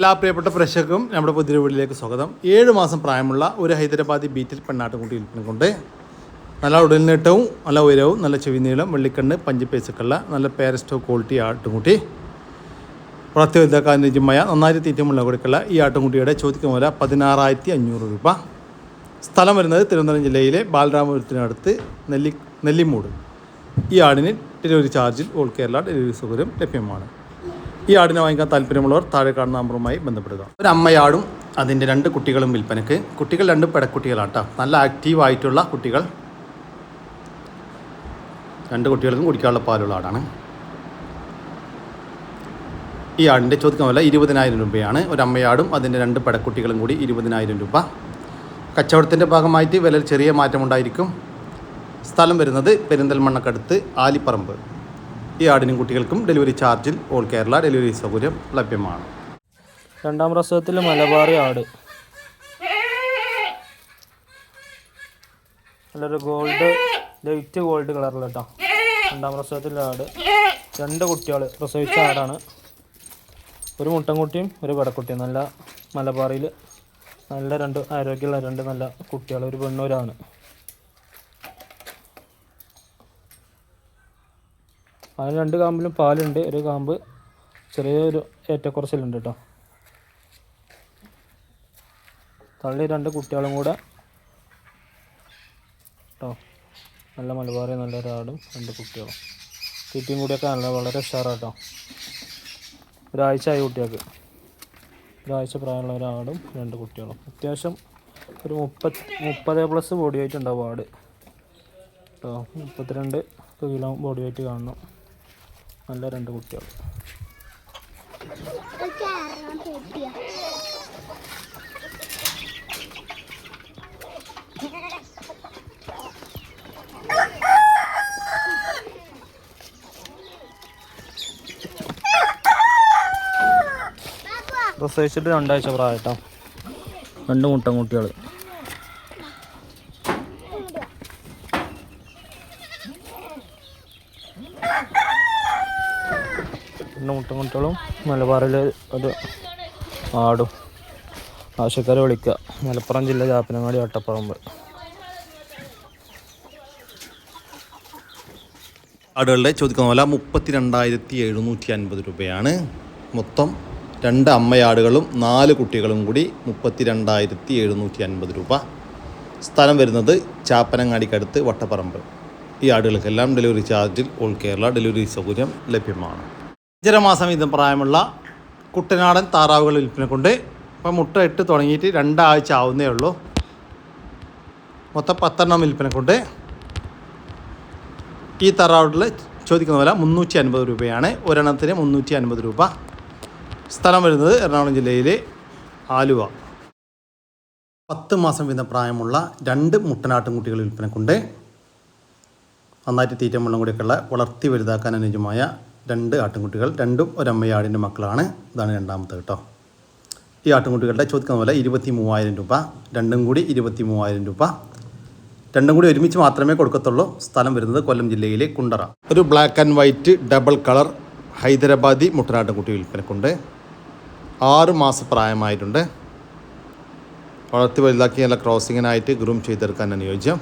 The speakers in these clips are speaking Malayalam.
എല്ലാ പ്രിയപ്പെട്ട പ്രേക്ഷകർക്കും നമ്മുടെ പുതിയ വീട്ടിലേക്ക് സ്വാഗതം. 7 മാസം പ്രായമുള്ള ഒരു ഹൈദരാബാദി ബീറ്റിൽ പെണ്ണാട്ടുംകുട്ടി വിൽപ്പനക്കൊണ്ട് നല്ല ഉടൽനീട്ടവും നല്ല ഉയരവും നല്ല ചെവിനീളം വെള്ളിക്കണ്ണ് പഞ്ചിപ്പേസൊക്കെയുള്ള നല്ല പേരസ്റ്റോ ക്വാളിറ്റി ആട്ടുംകുട്ടി വളർത്തി വലുതാക്കാൻ അനുയോജ്യമായ നന്നായിട്ട് തീറ്റമുള്ള കൊടുക്കുള്ള ഈ ആട്ടുംകുട്ടിയുടെ ചോദിക്കുന്ന വില 16,500 രൂപ. സ്ഥലം വരുന്നത് തിരുവനന്തപുരം ജില്ലയിലെ ബാലരാമപുരത്തിനടുത്ത് നെല്ലിമൂട്. ഈ ആടിന് ഡെലിവറി ചാർജിൽ ഓൾ കേരള ഡെലിവറി സൗകര്യം ലഭ്യമാണ്. ഈ ആടിനെ വാങ്ങിക്കാൻ താല്പര്യമുള്ളവർ താഴെ കാണുന്ന നമ്പറുമായി ബന്ധപ്പെടുക. ഒരു അമ്മയാടും അതിൻ്റെ 2 കുട്ടികളും വിൽപ്പനക്ക്. കുട്ടികൾ 2 പെടക്കുട്ടികളാട്ടോ, നല്ല ആക്റ്റീവായിട്ടുള്ള കുട്ടികൾ. 2 കുട്ടികൾക്കും കുടിക്കാനുള്ള പാലുള്ള ആടാണ്. ഈ ആടിൻ്റെ ചോദിക്കുന്ന വില 20,000 രൂപയാണ്. ഒരു അമ്മയാടും അതിൻ്റെ 2 പെടക്കുട്ടികളും കൂടി 20,000 രൂപ. കച്ചവടത്തിൻ്റെ ഭാഗമായിട്ട് വിലയിൽ ചെറിയ മാറ്റമുണ്ടായിരിക്കും. സ്ഥലം വരുന്നത് പെരിന്തൽമണ്ണക്കടുത്ത് ആലിപ്പറമ്പ്. ഈ ആടിനും കുട്ടികൾക്കും ഡെലിവറി ചാർജിൽ ഓൾ കേരള ഡെലിവറി സൗകര്യം ലഭ്യമാണ്. 2ാം പ്രസവത്തിൽ മലബാറി ആട്, നല്ലൊരു ലൈറ്റ് ഗോൾഡ് കളറിൽ കേട്ടോ. 2ാം പ്രസവത്തിലെ ആട്, 2 കുട്ടികൾ പ്രസവിച്ച ആടാണ്. ഒരു മുട്ടൻകുട്ടിയും ഒരു പെടക്കുട്ടിയും. നല്ല മലബാറിയിൽ നല്ല 2 ആരോഗ്യമുള്ള 2 നല്ല കുട്ടികൾ, ഒരു പെണ്ണൂരാണ്. അതിന് 2 കാമ്പിലും പാലുണ്ട്. ഒരു കാമ്പ് ചെറിയൊരു ഏറ്റക്കുറച്ചിലുണ്ട് കേട്ടോ. തള്ളി 2 കുട്ടികളും കൂടെ കേട്ടോ. നല്ല മലബാറി നല്ലൊരാടും 2 കുട്ടികളും. തീറ്റയും കൂടിയൊക്കെ വളരെ ഉഷാറാട്ടോ. ഒരാഴ്ച ആയി കുട്ടികൾക്ക്. ഒരാഴ്ച പ്രായമുള്ള ഒരാടും 2 കുട്ടികളും. അത്യാവശ്യം ഒരു 30+ ബോഡി വെയിറ്റ് ഉണ്ടാവും ആട് കേട്ടോ. 32 കിലോ ബോഡി വെയിറ്റ് കാണണം. നല്ല 2 കുട്ടികൾ. പ്രസവിച്ചിട്ട് 2 ആഴ്ച പ്രായട്ടോ. 2 മുട്ടൻകുട്ടികൾ. മുട്ടൻകുട്ടികളും മലബാറിൽ ഒരു ആടും. ആവശ്യക്കാരെ വിളിക്കുക. മലപ്പുറം ജില്ല ചാപ്പനങ്ങാടി വട്ടപ്പറമ്പ്. ആടുകളുടെ ചോദിക്കുന്ന വില 32,750 രൂപയാണ്. മൊത്തം 2 അമ്മയാടുകളും 4 കുട്ടികളും കൂടി 32,750 രൂപ. സ്ഥലം വരുന്നത് ചാപ്പനങ്ങാടിക്കടുത്ത് വട്ടപ്പറമ്പ്. ഈ ആടുകൾക്കെല്ലാം ഡെലിവറി ചാർജിൽ ഓൾ കേരള ഡെലിവറി സൗകര്യം ലഭ്യമാണ്. 5.5 മാസം വീതം പ്രായമുള്ള കുട്ടനാടൻ താറാവുകൾ വിൽപ്പന കൊണ്ട് ഇപ്പം മുട്ട ഇട്ട് തുടങ്ങിയിട്ട് 2 ആഴ്ച ആവുന്നേ ഉള്ളൂ. മൊത്തം 10 വിൽപ്പന കൊണ്ട്. ഈ താറാവുകളിൽ ചോദിക്കുന്ന വില 350 രൂപയാണ്. ഒരെണ്ണത്തിന് 350 രൂപ. സ്ഥലം വരുന്നത് എറണാകുളം ജില്ലയിലെ ആലുവ. 10 മാസം വീതം പ്രായമുള്ള 2 മുട്ടനാട്ടും കുട്ടികൾ വിൽപ്പന കൊണ്ട് നന്നായിട്ട് തീറ്റ വെള്ളം കൂടിയൊക്കെയുള്ള വളർത്തി വലുതാക്കാൻ അനുയോജ്യമായ 2 ആട്ടിൻകുട്ടികൾ. 2ഉം ഒരമ്മയാടിൻ്റെ മക്കളാണ്. ഇതാണ് 2ാമത്തെ കേട്ടോ. ഈ ആട്ടിൻകുട്ടികളുടെ ചോദിക്കുന്ന പോലെ 23,000 രൂപ. 2ഉം കൂടി 23,000 രൂപ. 2ഉം കൂടി ഒരുമിച്ച് മാത്രമേ കൊടുക്കത്തുള്ളൂ. സ്ഥലം വരുന്നത് കൊല്ലം ജില്ലയിലെ കുണ്ടറ. ഒരു black and white double colour Hyderabadi മുട്ടനാട്ടിൻകുട്ടി വിൽപ്പനക്കുണ്ട്. 6 മാസം പ്രായമായിട്ടുണ്ട്. വളർത്തി വലുതാക്കി നല്ല ക്രോസിങ്ങിനായിട്ട് ഗ്രൂം ചെയ്തെടുക്കാൻ അനുയോജ്യം.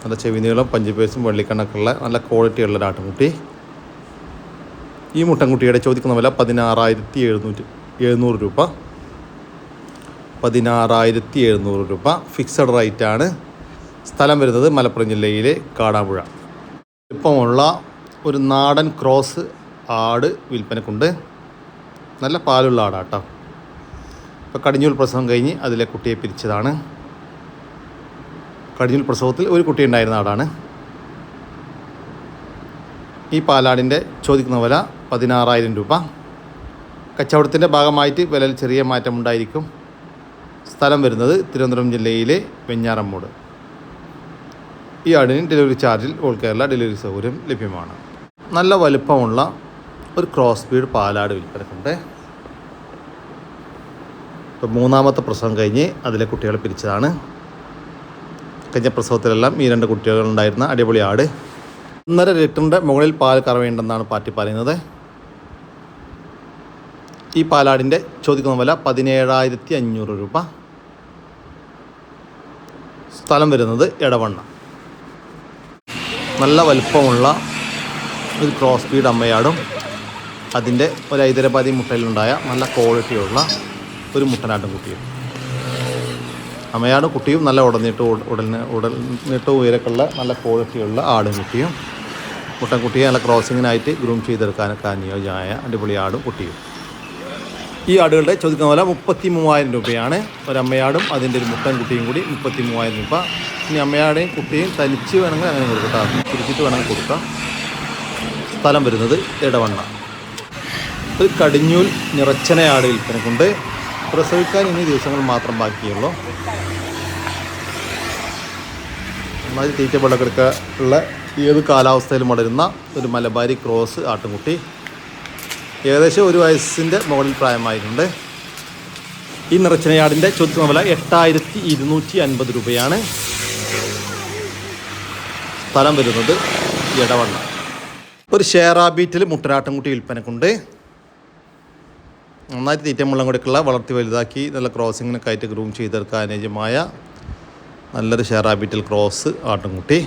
നല്ല ചെവിനീളം പഞ്ചിപ്പേസും വെള്ളിക്കണ്ണൊക്കെയുള്ള നല്ല ക്വാളിറ്റിയുള്ള ഒരു ആട്ടിൻകുട്ടി. ഈ മുട്ടൻകുട്ടിയുടെ ചോദിക്കുന്ന വില 16,700 രൂപ. 16,700 രൂപ ഫിക്സഡ് റേറ്റാണ്. സ്ഥലം വരുന്നത് മലപ്പുറം ജില്ലയിലെ കാടാമ്പുഴ. ഇപ്പമുള്ള ഒരു നാടൻ ക്രോസ് ആട് വിൽപ്പനക്കുണ്ട്. നല്ല പാലുള്ള ആടാട്ടോ. ഇപ്പോൾ കടിഞ്ഞൂൽ പ്രസവം കഴിഞ്ഞ് അതിലെ കുട്ടിയെ പിരിച്ചതാണ്. കടിഞ്ഞൂൽ പ്രസവത്തിൽ ഒരു കുട്ടി ഉണ്ടായിരുന്ന ആടാണ്. ഈ പാലാടിൻ്റെ ചോദിക്കുന്ന വില 16,000 രൂപ. കച്ചവടത്തിൻ്റെ ഭാഗമായിട്ട് വിലയിൽ ചെറിയ മാറ്റമുണ്ടായിരിക്കും. സ്ഥലം വരുന്നത് തിരുവനന്തപുരം ജില്ലയിലെ വെഞ്ഞാറമ്മൂട്. ഈ ആടിന് ഡെലിവറി ചാർജിൽ ഓൾ കേരള ഡെലിവറി സൗകര്യം ലഭ്യമാണ്. നല്ല വലുപ്പമുള്ള ഒരു ക്രോസ് ബീഡ് പാലാട് വിൽപ്പനക്കുണ്ട്. ഇപ്പോൾ 3ാമത്തെ പ്രസവം കഴിഞ്ഞ് അതിലെ കുട്ടികളെ പിരിച്ചതാണ്. കഴിഞ്ഞ പ്രസവത്തിലെല്ലാം ഈ 2 കുട്ടികളുണ്ടായിരുന്ന അടിപൊളി ആട്. 1.5 ലിറ്ററിൻ്റെ മുകളിൽ പാൽ കറവേണ്ടെന്നാണ് പാർട്ടി പറയുന്നത്. ഈ പാലാടിൻ്റെ ചോദിക്കുന്ന വില 17,500 രൂപ. സ്ഥലം വരുന്നത് എടവണ്ണ. നല്ല വലിപ്പമുള്ള ഒരു ക്രോസ് ബീഡ് അമ്മയാടും അതിൻ്റെ ഒരു ഹൈദരാബാദി മുട്ടയിലുണ്ടായ നല്ല ക്വാളിറ്റിയുള്ള ഒരു മുട്ടനാട്ടും കുട്ടിയും. അമ്മയാടും കുട്ടിയും നല്ല ഉടൽനീട്ടവും ഉയരക്കുള്ള നല്ല ക്വാളിറ്റിയുള്ള ആടും കുട്ടിയും. മുട്ടൻകുട്ടിയെ നല്ല ക്രോസിങ്ങിനായിട്ട് ഗ്രൂം ചെയ്തെടുക്കാനൊക്കെ അനുയോജ്യമായ അടിപൊളി ആടും കുട്ടിയും. ഈ ആടുകളുടെ ചോദിക്കുന്ന വില 33,000 രൂപയാണ്. ഒരമ്മയാടും അതിൻ്റെ ഒരു മുട്ടൻകുട്ടിയും കൂടി 33,000 രൂപ. ഇനി അമ്മയാടെയും കുട്ടിയും തനിച്ച് വേണമെങ്കിൽ അങ്ങനെ കൊടുക്കാം, തിരിച്ചിട്ട് വേണമെങ്കിൽ കൊടുക്കാം. സ്ഥലം വരുന്നത് എടവണ്ണ. ഒരു കടിഞ്ഞൂൽ നിറച്ചനയാട് വിൽപ്പനക്കുണ്ട്. പ്രസവിക്കാൻ ഇനി ദിവസങ്ങൾ മാത്രം ബാക്കിയുള്ളൂ. നന്നായി തീറ്റ വെള്ളക്കെടുക്ക ഉള്ള ഏത് കാലാവസ്ഥയിലും വളരുന്ന ഒരു മലബാരി ക്രോസ് ആട്ടുംകുട്ടി. ഏകദേശം 1 വയസ്സിൻ്റെ മുകളിൽ പ്രായമായിട്ടുണ്ട്. ഈ നിറച്ചനയാടിൻ്റെ ചോദിക്കുന്ന വില 8,250 രൂപയാണ്. സ്ഥലം വരുന്നത് എടവണ്ണ. ഒരു ഷേറാബീറ്റിൽ മുട്ടനാട്ടുംകുട്ടി വിൽപ്പനക്കുണ്ട്. നന്നായിട്ട് തീറ്റ മുള്ളം കൊടുക്കുള്ള വളർത്തി വലുതാക്കി നല്ല ക്രോസിങ്ങിനൊക്കെ ആയിട്ട് ഗ്രൂം ചെയ്തെടുക്കാൻ അനുയോജ്യമായ നല്ലൊരു ഷേറാബീറ്റിൽ ക്രോസ് ആട്ടുംകുട്ടി.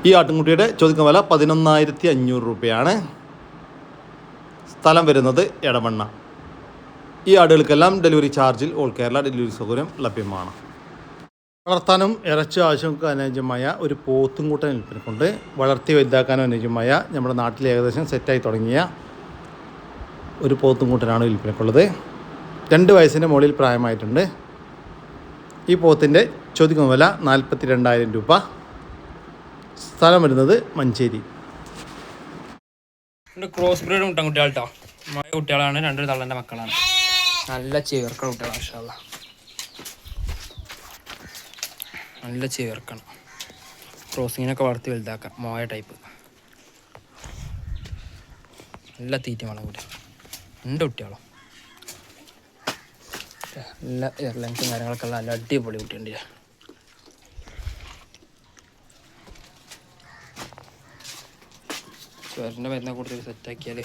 ഈ ആട്ടുംകുട്ടിയുടെ ചോദിക്കുന്ന വില 11,500 രൂപയാണ്. സ്ഥലം വരുന്നത് എടവണ്ണ. ഈ ആടുകൾക്കെല്ലാം ഡെലിവറി ചാർജിൽ ഓൾ കേരള ഡെലിവറി സൗകര്യം ലഭ്യമാണ്. വളർത്താനും ഇറച്ചി ആവശ്യമൊക്കെ അനുയോജ്യമായ ഒരു പോത്തുംകൂട്ടൻ വിൽപ്പനക്കുണ്ട്. വളർത്തി വലുതാക്കാനും അനുയോജ്യമായ നമ്മുടെ നാട്ടിൽ ഏകദേശം സെറ്റായി തുടങ്ങിയ ഒരു പോത്തുംകൂട്ടനാണ് വിൽപ്പനക്കുള്ളത്. 2 വയസ്സിൻ്റെ മുകളിൽ പ്രായമായിട്ടുണ്ട്. ഈ പോത്തിൻ്റെ ചോദിക്കുന്ന വില 42,000 രൂപ. സ്ഥലം വരുന്നത് മഞ്ചേരി. ക്രോസ് ബ്രീഡ് മുട്ടൻകുട്ടികൾ കേട്ടോ. മഴ കുട്ടികളാണ്, 2 തള്ളൻ്റെ മക്കളാണ്. നല്ല ചേർക്കണം കുട്ടികളാണ്. മാഷാഅല്ലാ നല്ല ചേർക്കണം. ക്രോസിങ്ങിനൊക്കെ വളർത്തി വലുതാക്കാം. മോയ ടൈപ്പ് നല്ല തീറ്റ വേണം കൂടി. 2 കുട്ടികളും നല്ല എയർലൈൻസും കാര്യങ്ങളൊക്കെ ഉള്ള നല്ല അടിപൊളി കുട്ടിയുണ്ട്. ചോറിൻ്റെ മരുന്ന് കൂടുതൽ സെറ്റാക്കിയാൽ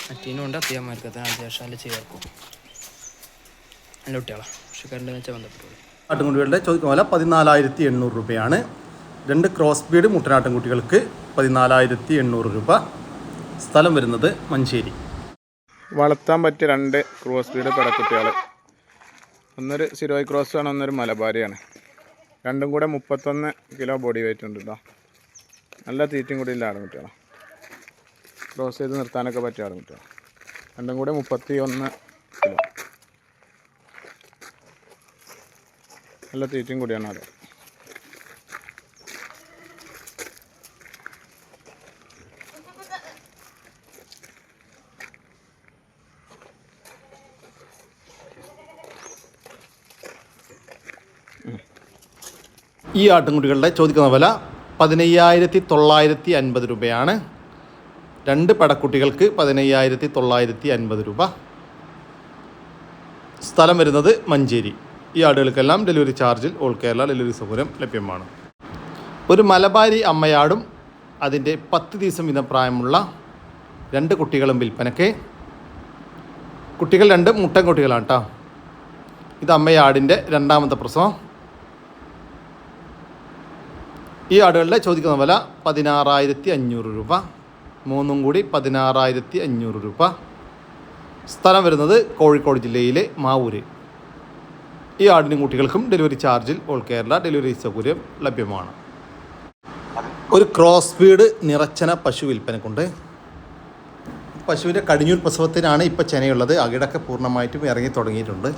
മറ്റീനുണ്ട്. അത്യാവശ്യം അത്യാവശ്യം നല്ല ചേർക്കും. നല്ല കുട്ടികളാണ്. പക്ഷെ കറണ്ട് വെച്ചാൽ ബന്ധപ്പെട്ടു. ആട്ടുംകുട്ടികളുടെ ചോദിക്കുന്ന വില 14,800 രൂപയാണ്. 2 ക്രോസ് ബീഡ് മുട്ടനാട്ടുംകുട്ടികൾക്ക് 14,800 രൂപ. സ്ഥലം വരുന്നത് മഞ്ചേരി. വളർത്താൻ പറ്റിയ 2 ക്രോസ് ബീഡ് പെടക്കുട്ടികൾ. ഒന്നൊരു സിരോയ് ക്രോസാണ്, ഒന്നൊരു മലബാരിയാണ്. രണ്ടും കൂടെ 31 കിലോ ബോഡി വെയിറ്റ് ഉണ്ട് കേട്ടോ. നല്ല തീറ്റയും കൂടി ഇല്ല ആടുകുട്ടികളാണ്. ക്രോസ് ചെയ്ത് നിർത്താനൊക്കെ പറ്റിയ ആടുകുട്ടികളാണ്. രണ്ടും കൂടെ 31 കിലോ. നല്ല തീറ്റയും കൂടിയാണ് ആട്. ഈ ആട്ടുംകുട്ടികളുടെ ചോദിക്കുന്ന വില 15,950 രൂപയാണ്. 2 പടക്കുട്ടികൾക്ക് 15,950 രൂപ. സ്ഥലം വരുന്നത് മഞ്ചേരി. ഈ ആടുകൾക്കെല്ലാം ഡെലിവറി ചാർജിൽ ഓൾ കേരള ഡെലിവറി സൗകര്യം ലഭ്യമാണ്. ഒരു മലബാരി അമ്മയാടും അതിൻ്റെ 10 ദിവസം വീതം പ്രായമുള്ള 2 കുട്ടികളും വിൽപ്പനയ്ക്ക്. കുട്ടികൾ 2 മുട്ടൻകുട്ടികളാണ് കേട്ടോ. ഇത് അമ്മയാടിൻ്റെ 2ാമത്തെ പ്രസവം. ഈ ആടുകളുടെ ചോദിക്കുന്ന വില 16,500 രൂപ. 3 കൂടി 16,500 രൂപ. സ്ഥലം വരുന്നത് കോഴിക്കോട് ജില്ലയിലെ മാവൂര്. ഈ ആടിനും കുട്ടികൾക്കും ഡെലിവറി ചാർജിൽ ഓൾ കേരള ഡെലിവറി സൗകര്യം ലഭ്യമാണ്. ഒരു ക്രോസ് ബീഡ് നിറച്ചന പശു വിൽപ്പനക്കുണ്ട്. പശുവിൻ്റെ കടിഞ്ഞൂൽ പ്രസവത്തിനാണ് ഇപ്പോൾ ചെനയുള്ളത്. അകിടൊക്കെ പൂർണ്ണമായിട്ടും ഇറങ്ങി തുടങ്ങിയിട്ടുണ്ട്.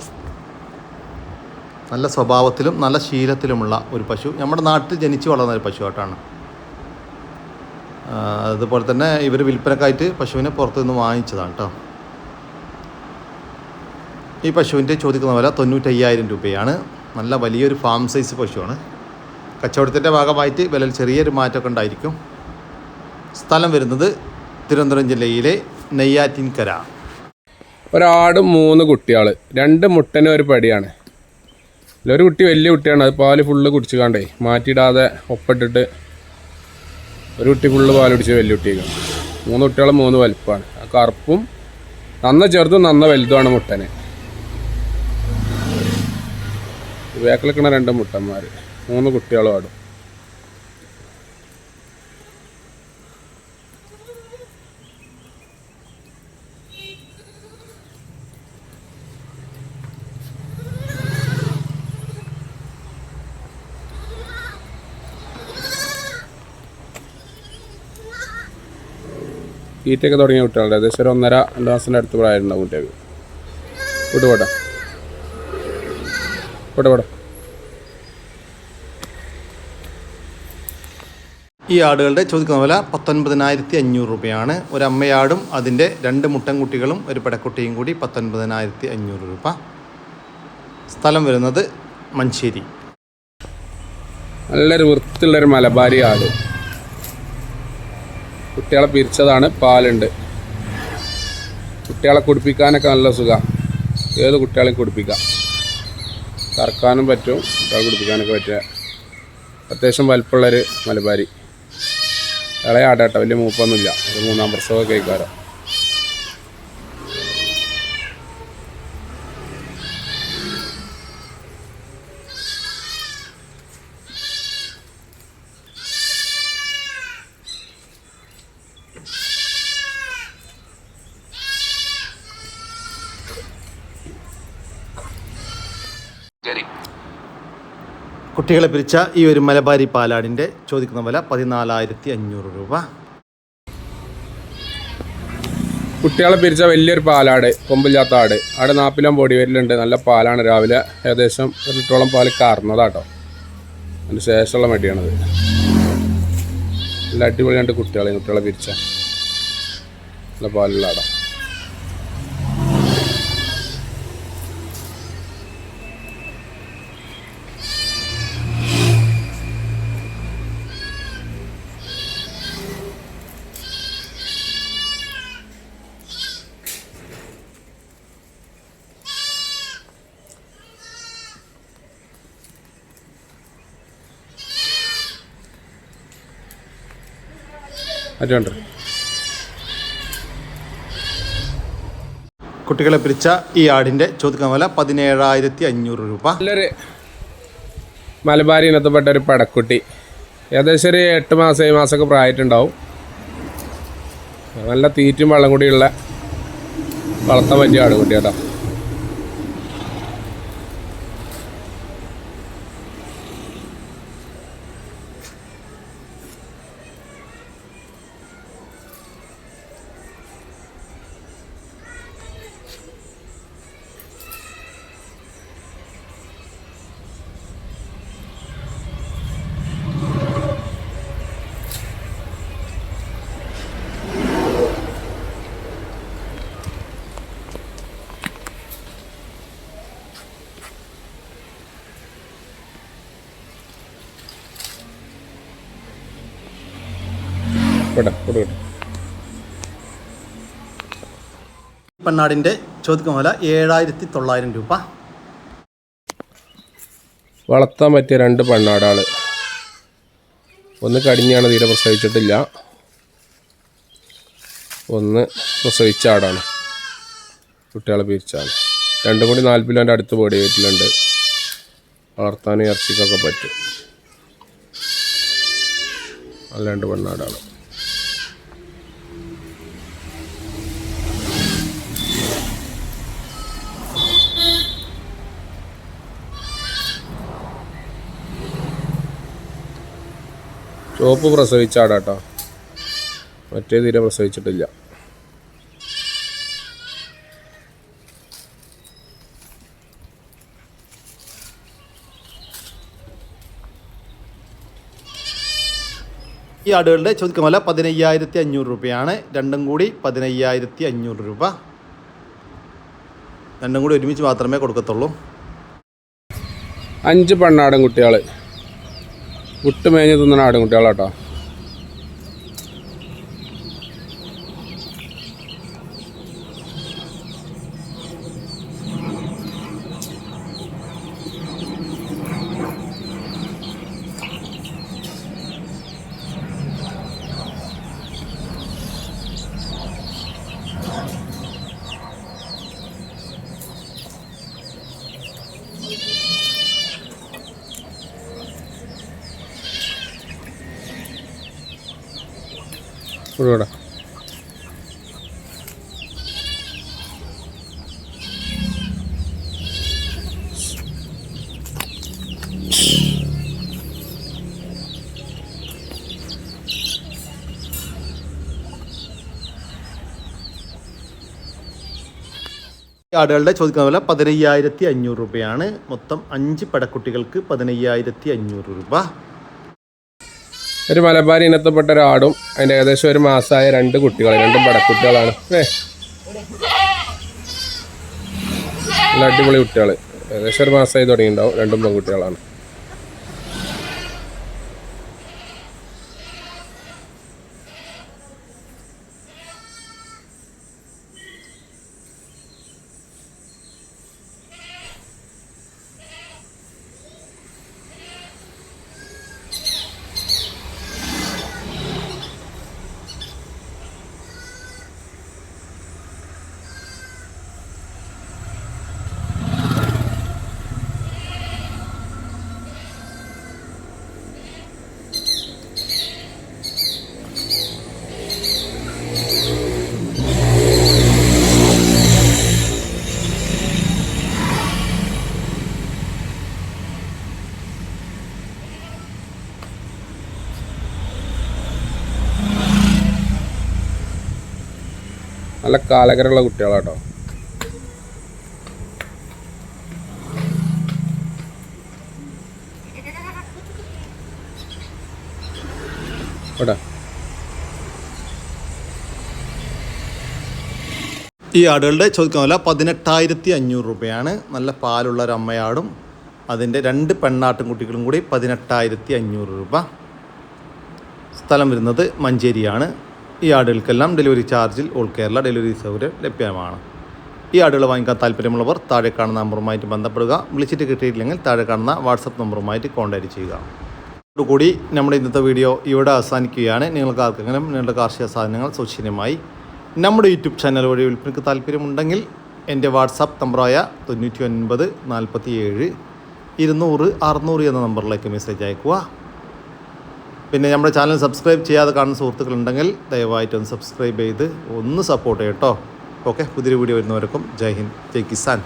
നല്ല സ്വഭാവത്തിലും നല്ല ശീലത്തിലുമുള്ള ഒരു പശു. നമ്മുടെ നാട്ടിൽ ജനിച്ച് വളർന്ന ഒരു പശുവായിട്ടാണ്. അതുപോലെ തന്നെ ഇവർ വിൽപ്പനക്കായിട്ട് പശുവിനെ പുറത്തുനിന്ന് വാങ്ങിച്ചതാണ് കേട്ടോ. ഈ പശുവിൻ്റെ ചോദിക്കുന്ന വില 95,000 രൂപയാണ്. നല്ല വലിയൊരു ഫാം സൈസ് പശുവാണ്. കച്ചവടത്തിൻ്റെ ഭാഗമായിട്ട് വിലയിൽ ചെറിയൊരു മാറ്റമൊക്കെ ഉണ്ടായിരിക്കും. സ്ഥലം വരുന്നത് തിരുവനന്തപുരം ജില്ലയിലെ നെയ്യാറ്റിൻകര. ഒരാടും 3 കുട്ടികൾ, 2 മുട്ടനും ഒരു പടിയാണ്. ഒരു കുട്ടി വലിയ കുട്ടിയാണ്. അത് പാല് ഫുള്ള് കുടിച്ച് കാണ്ടേ മാറ്റിയിടാതെ ഒപ്പിട്ടിട്ട് ഒരു കുട്ടി ഫുള്ള് പാൽ കുടിച്ച് വലിയ കുട്ടിയൊക്കെ. 3 കുട്ടികളും 3 വലിപ്പമാണ്. ആ കറുപ്പും നന്ന ചെറുതും നന്ന വലുതുമാണ് മുട്ടന്. വേക്കിലിക്കണ 2 മുട്ടന്മാർ, 3 കുട്ടികളും ആടും. തീറ്റയൊക്കെ തുടങ്ങിയ കുട്ടികളുടെ ഏകദേശം ഒരു 1.5-2 മാസത്തിൻ്റെ അടുത്ത് പ്രായമുണ്ടാവും കുട്ടികൾക്ക്. പോട്ടെ ഈ ആടുകളുടെ ചോദിക്കുന്ന വില 19,500 രൂപയാണ്. ഒരു അമ്മയാടും അതിൻ്റെ 2 മുട്ടൻകുട്ടികളും ഒരു പെടക്കുട്ടിയും കൂടി 19,500 രൂപ. സ്ഥലം വരുന്നത് മഞ്ചേരി. നല്ലൊരു വൃത്തിയുള്ളൊരു മലബാരി ആട്. കുട്ടികളെ പിരിച്ചതാണ്, പാലുണ്ട്. കുട്ടികളെ കുടിപ്പിക്കാനൊക്കെ നല്ല സുഖമാണ്. ഏത് കുട്ടികളെയും കുടിപ്പിക്കാം, കറക്കാനും പറ്റും, കുട്ടികളെ കുടിപ്പിക്കാനൊക്കെ പറ്റുക. അത്യാവശ്യം വലിപ്പമുള്ളൊരു മലബാരി ഇളയ ആടാട്ടോ, വലിയ മൂപ്പൊന്നുമില്ല. ഒരു 3-ാം പ്രസവമൊക്കെ കഴിക്കാറോ. കുട്ടികളെ പിരിച്ച ഈ ഒരു മലബാരി പാലാടിൻ്റെ ചോദിക്കുന്ന വില 14,500 രൂപ. കുട്ടികളെ പിരിച്ച വലിയൊരു പാലാട്, കൊമ്പില്ലാത്ത ആട്. ആട് 40 ബോഡി വെയിലുണ്ട്. നല്ല പാലാണ്. രാവിലെ ഏകദേശം 1 ലിറ്ററോളം പാല് കറന്നതാട്ടോ. അതിന് ശേഷമുള്ള മടിയാണത്. നല്ല അടിപൊളിയായിട്ട് കുട്ടികളെ പിരിച്ച നല്ല പാലുള്ള ആടാ. അതുകൊണ്ട് കുട്ടികളെ പിരിച്ച ഈ ആടിൻ്റെ ചോദിക്കുന്ന വില 17,500 രൂപ. നല്ലൊരു മലബാരി ഇനത്തിൽപ്പെട്ട ഒരു പടക്കുട്ടി. ഏകദേശം ഒരു 8 മാസം 7 മാസമൊക്കെ പ്രായമായിട്ടുണ്ടാവും. നല്ല തീറ്റും വെള്ളം കൂടിയുള്ള വളർത്താൻ പറ്റിയ ആടുകുട്ടി കേട്ടോ. പെണ്ണാടിൻ്റെ ചോദിക്കുന്ന വില 7,900 രൂപ. വളർത്താൻ പറ്റിയ 2 പെണ്ണാടാൾ. ഒന്ന് കടിഞ്ഞാണ്, തീരെ പ്രസവിച്ചിട്ടില്ല. ഒന്ന് പ്രസവിച്ച ആടാണ്, കുട്ടികളെ പിരിച്ചാണ്. 2 കൂടി 40 കിലോൻ്റെ അടുത്ത് ബോഡി വെയിറ്റിലുണ്ട്. വളർത്താനും ഇറച്ചിക്കൊക്കെ പറ്റും. നല്ല 2 പെണ്ണാടാണ്. ചോപ്പ് പ്രസവിച്ച ആടാട്ടോ, മറ്റേ തീരെ പ്രസവിച്ചിട്ടില്ല. ഈ ആടുകളുടെ ചോദിക്കുന്ന വില 15,500 രൂപയാണ്. 2 കൂടി 15,500 രൂപ. 2 കൂടി ഒരുമിച്ച് മാത്രമേ കൊടുക്കത്തുള്ളൂ. 5 പെണ്ണാടൻ കുട്ടികൾ, വിട്ട് മേഞ്ഞ് തിന്നുന്ന ആടും കുട്ടികളാട്ടോ. ഇവിടെ ഈ ആടുകളുടെ ചോദിക്കുന്ന വില 15,500 രൂപയാണ്. മൊത്തം 5 പടക്കുട്ടികൾക്ക് 15,500 രൂപ. ഒരു മലബാർ ഇനത്തിൽപ്പെട്ട ഒരാടും അതിൻ്റെ ഏകദേശം ഒരു മാസമായ 2 കുട്ടികൾ, 2 പടക്കുട്ടികളാണ്. നല്ല അടിപൊളി കുട്ടികൾ, ഏകദേശം ഒരു മാസമായി തുടങ്ങിയിട്ടുണ്ടാവും. 2 പെൺകുട്ടികളാണ്. നല്ല കാലകരമുള്ള കുട്ടികളാട്ടോ. ഇവിടെ ഈ ആടുകളുടെ ചോദിക്കുന്ന വില 18,500 രൂപയാണ്. നല്ല പാലുള്ള ഒരു അമ്മയാടും അതിൻ്റെ 2 പെണ്ണാട്ടും കുട്ടികളും കൂടി 18,500 രൂപ. സ്ഥലം വരുന്നത് മഞ്ചേരിയാണ്. ഈ ആടുകൾക്കെല്ലാം ഡെലിവറി ചാർജിൽ ഓൾ കേരള ഡെലിവറി സൗകര്യം ലഭ്യമാണ്. ഈ ആടുകൾ വാങ്ങിക്കാൻ താല്പര്യമുള്ളവർ താഴെ കാണുന്ന നമ്പറുമായിട്ട് ബന്ധപ്പെടുക. വിളിച്ചിട്ട് കിട്ടിയിട്ടില്ലെങ്കിൽ താഴെ കാണുന്ന വാട്സപ്പ് നമ്പറുമായിട്ട് കോൺടാക്റ്റ് ചെയ്യുക. അതോടുകൂടി നമ്മുടെ ഇന്നത്തെ വീഡിയോ ഇവിടെ അവസാനിക്കുകയാണ്. നിങ്ങൾക്ക് ആർക്കെങ്കിലും നിങ്ങളുടെ കാർഷിക സാധനങ്ങൾ സൗജന്യമായി നമ്മുടെ യൂട്യൂബ് ചാനൽ വഴി വിൽപ്പനയ്ക്ക് താല്പര്യമുണ്ടെങ്കിൽ എൻ്റെ വാട്സാപ്പ് നമ്പറായ 99 47 200 600 എന്ന നമ്പറിലേക്ക് മെസ്സേജ് അയക്കുക. പിന്നെ നമ്മുടെ ചാനൽ സബ്സ്ക്രൈബ് ചെയ്യാതെ കാണുന്ന സുഹൃത്തുക്കളുണ്ടെങ്കിൽ ദയവായിട്ടൊന്ന് സബ്സ്ക്രൈബ് ചെയ്ത് ഒന്ന് സപ്പോർട്ട് ചെയ്യട്ടോ. ഓക്കെ, പുതിയൊരു വീഡിയോ വരുന്നവർക്കും ജയ് ഹിന്ദ്, ജയ് കിസാൻ.